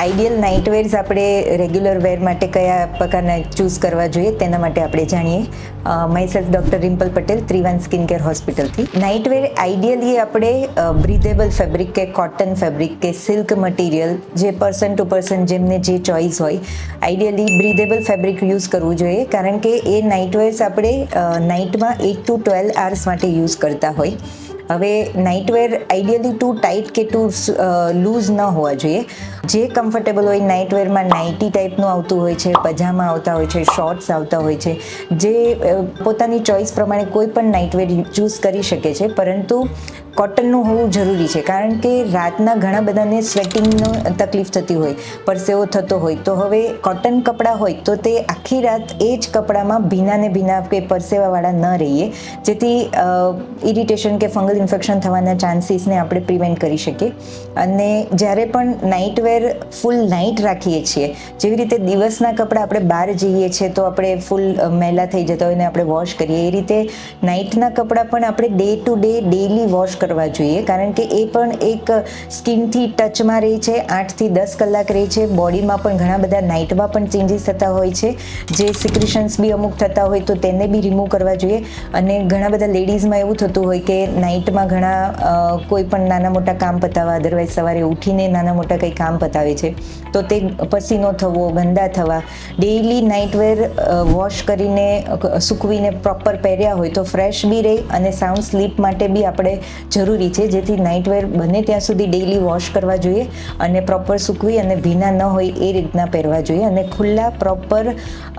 Ideal નાઇટવેર્સ આપણે regular વેર માટે કયા પ્રકારના ચૂઝ કરવા જોઈએ તેના માટે આપણે જાણીએ. My doctor Rimple Patel, Trivan skin care હોસ્પિટલથી. નાઇટવેર આઈડિયલી આપણે બ્રીધેબલ ફેબ્રિક કે કોટન ફેબ્રિક કે સિલ્ક મટીરિયલ, જે પર્સન ટુ પર્સન જેમને જે ચોઇસ હોય, આઈડિયલી બ્રીધેબલ ફેબ્રિક યુઝ કરવું જોઈએ, કારણ કે એ નાઇટવેર્સ આપણે નાઇટમાં 8 to 12 hours માટે યુઝ કરતા હોય. હવે નાઇટવેર આઈડિયલી ટુ ટાઈટ કે ટુ લૂઝ ન હોવા જોઈએ. જે કમ્ફર્ટેબલ હોય, નાઇટવેરમાં નાઇટી ટાઈપનું આવતું હોય છે, પજામા આવતા હોય છે, શોર્ટ્સ આવતા હોય છે, જે પોતાની ચોઇસ પ્રમાણે કોઈ પણ નાઇટવેર ચૂઝ કરી શકે છે, પરંતુ કોટનનું હોવું જરૂરી છે, કારણ કે રાતના ઘણા બધાને સ્વેટિંગનો તકલીફ થતી હોય, પરસેવો થતો હોય, તો હવે કોટન કપડાં હોય તો તે આખી રાત એ જ કપડામાં ભીના કે પરસેવાવાળા ન રહીએ, જેથી ઇરિટેશન કે ફંગલ ઇન્ફેક્શન થવાના ચાન્સીસને આપણે પ્રિવેન્ટ કરી શકીએ. અને જ્યારે પણ નાઇટવેર ફૂલ નાઇટ રાખીએ છીએ, જેવી રીતે દિવસના કપડાં આપણે બહાર જઈએ છીએ તો આપણે ફૂલ મેલા થઈ જતા હોય ને આપણે વોશ કરીએ, એ રીતે નાઇટના કપડાં પણ આપણે day to day daily wash કરવા જોઈએ, કારણ કે એ પણ એક સ્કિનથી ટચમાં રહે છે, 8 થી 10 કલાક રહે છે. બોડીમાં પણ ઘણા બધા નાઇટમાં પણ ચેન્જીસ થતા હોય છે, જે સિક્રેશન્સ બી અમુક થતા હોય તો તેને બી રિમૂવ કરવા જોઈએ. અને ઘણા બધા લેડીઝમાં એવું થતું હોય કે નાઇટમાં ઘણા કોઈ પણ નાના મોટા કામ પતાવવા, અદરવાઇઝ સવારે ઉઠીને નાના મોટા કંઈ કામ પતાવે છે, તો તે પસીનો થવો, ગંદા થવા, ડેઇલી નાઇટવેર વોશ કરીને સૂકવીને પ્રોપર પહેર્યા હોય તો ફ્રેશ બી રહે અને સાઉન્ડ સ્લીપ માટે બી આપણે જરૂરી છે, જેથી નાઇટવેર બને ત્યાં સુધી ડેઇલી વોશ કરવા જોઈએ અને પ્રોપર સૂકવી અને ભીના ન હોય એ રીતના પહેરવા જોઈએ, અને ખુલ્લા, પ્રોપર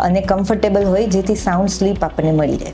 અને કમ્ફર્ટેબલ હોય, જેથી સાઉન્ડ સ્લીપ આપણને મળી રહે.